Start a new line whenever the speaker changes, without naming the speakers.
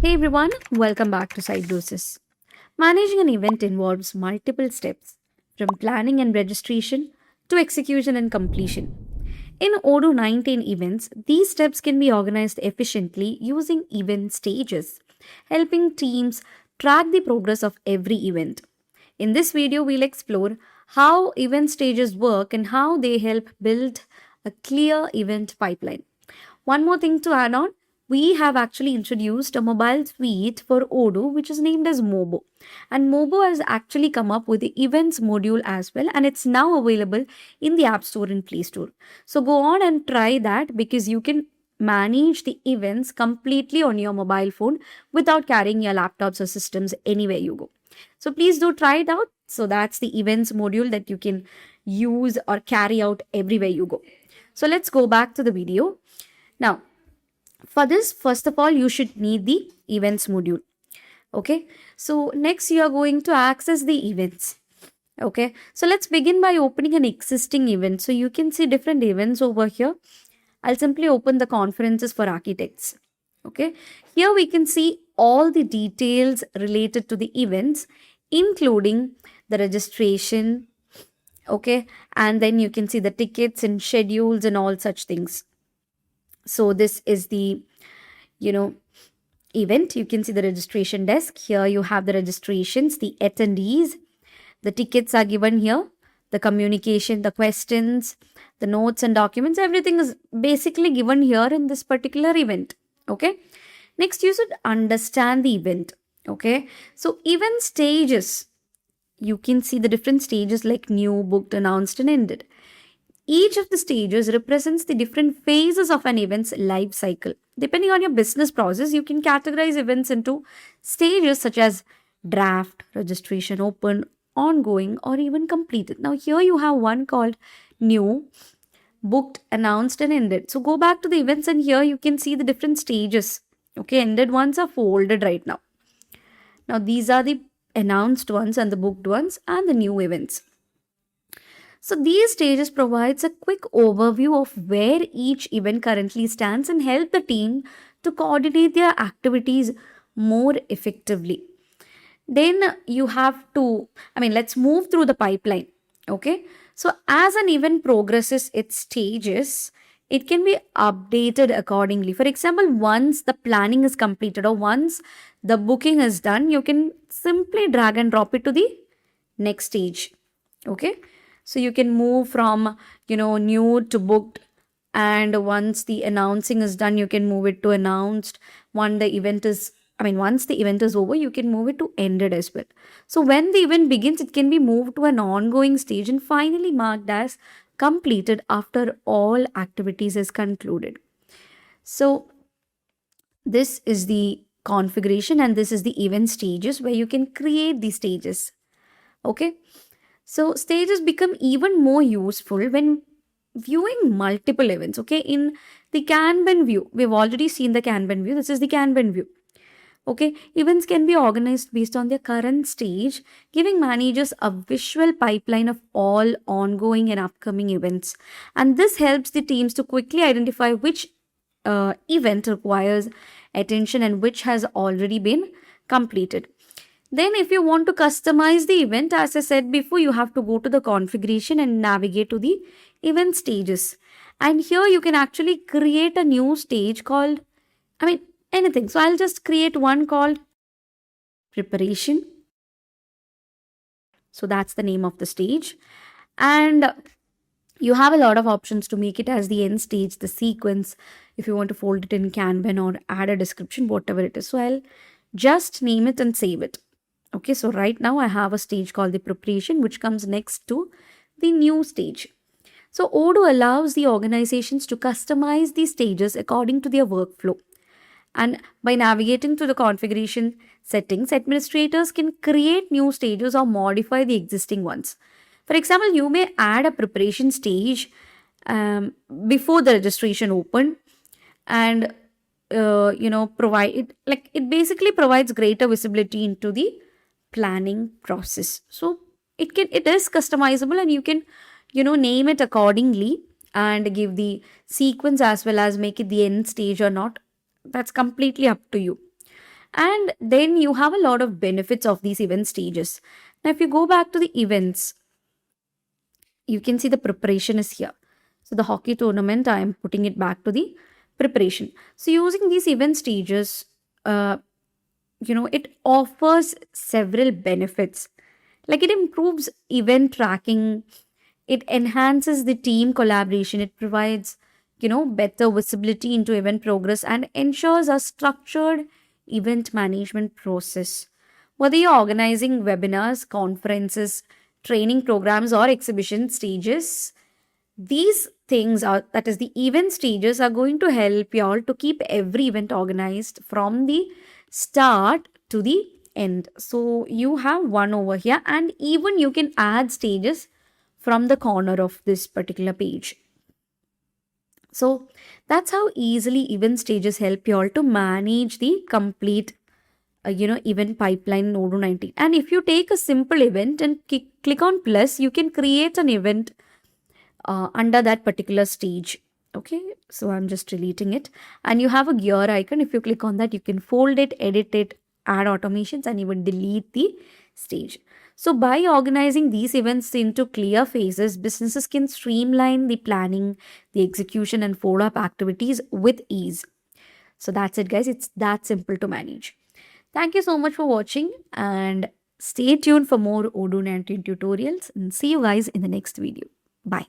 Hey everyone, welcome back to Cybrosys. Managing an event involves multiple steps, from planning and registration to execution and completion. In Odoo 19 events, these steps can be organized efficiently using event stages, helping teams track the progress of every event. In this video, we'll explore how event stages work and how they help build a clear event pipeline. One more thing to add on, we have actually introduced a mobile suite for Odoo which is named as Mobo. And Mobo has actually come up with the events module as well, and it's now available in the App Store and Play Store. So go on and try that because you can manage the events completely on your mobile phone without carrying your laptops or systems anywhere you go. So please do try it out. So that's the events module that you can use or carry out everywhere you go. So let's go back to the video. Now, for this, first of all, you should need the events module. Okay. So next you are going to access the events. Okay. So let's begin by opening an existing event. So you can see different events over here. I'll simply open the conferences for architects. Okay. Here we can see all the details related to the events, including the registration. Okay. And then you can see the tickets and schedules and all such things. So this is the, event. You can see the registration desk. Here you have the registrations, the attendees, the tickets are given here, the communication, the questions, the notes and documents, everything is basically given here in this particular event. Okay. Next, you should understand the event. Okay. So event stages, you can see the different stages like new, booked, announced, and ended. Each of the stages represents the different phases of an event's life cycle. Depending on your business process, you can categorize events into stages such as draft, registration, open, ongoing, or even completed. Now, here you have one called new, booked, announced, and ended. So, go back to the events, and here you can see the different stages. Okay, ended ones are folded right now. Now, these are the announced ones and the booked ones and the new events. So these stages provides a quick overview of where each event currently stands and help the team to coordinate their activities more effectively. Then you have to, let's move through the pipeline. Okay. So as an event progresses its stages, it can be updated accordingly. For example, once the planning is completed or once the booking is done, you can simply drag and drop it to the next stage. Okay. So you can move from, new to booked. And once the announcing is done, you can move it to announced. Once the event is over, you can move it to ended as well. So when the event begins, it can be moved to an ongoing stage and finally marked as completed after all activities is concluded. So this is the configuration and this is the event stages where you can create the stages. Okay. So stages become even more useful when viewing multiple events. Okay, in the Kanban view, we've already seen the Kanban view. This is the Kanban view. Okay, events can be organized based on their current stage, giving managers a visual pipeline of all ongoing and upcoming events. And this helps the teams to quickly identify which event requires attention and which has already been completed. Then if you want to customize the event, as I said before, you have to go to the configuration and navigate to the event stages. And here you can actually create a new stage called, anything. So I'll just create one called preparation. So that's the name of the stage. And you have a lot of options to make it as the end stage, the sequence, if you want to fold it in Kanban or add a description, whatever it is. So I'll just name it and save it. Okay, so right now I have a stage called the preparation, which comes next to the new stage. So Odoo allows the organizations to customize these stages according to their workflow. And by navigating to the configuration settings, administrators can create new stages or modify the existing ones. For example, you may add a preparation stage before the registration open and provide it, like it basically provides greater visibility into the planning process. So it is customizable and you can name it accordingly and give the sequence as well as make it the end stage or not. That's completely up to you. And then you have a lot of benefits of these event stages. Now, if you go back to the events, you can see the preparation is here. So the hockey tournament, I am putting it back to the preparation. So using these event stages, uh, it offers several benefits. Like it improves event tracking, it enhances the team collaboration, it provides, better visibility into event progress and ensures a structured event management process. Whether you're organizing webinars, conferences, training programs, or exhibition stages, these things are, that is the event stages, are going to help you all to keep every event organized from the start to the end. So you have one over here, and even you can add stages from the corner of this particular page. So that's how easily event stages help you all to manage the complete event pipeline in Odoo 19. And if you take a simple event and click on plus, you can create an event under that particular stage. Okay, so I'm just deleting it, and you have a gear icon. If you click on that, you can fold it, edit it, add automations, and even delete the stage. So by organizing these events into clear phases, businesses can streamline the planning, the execution, and follow-up activities with ease. So that's it, guys. It's that simple to manage. Thank you so much for watching, and stay tuned for more Odoo 19 tutorials, and see you guys in the next video. Bye.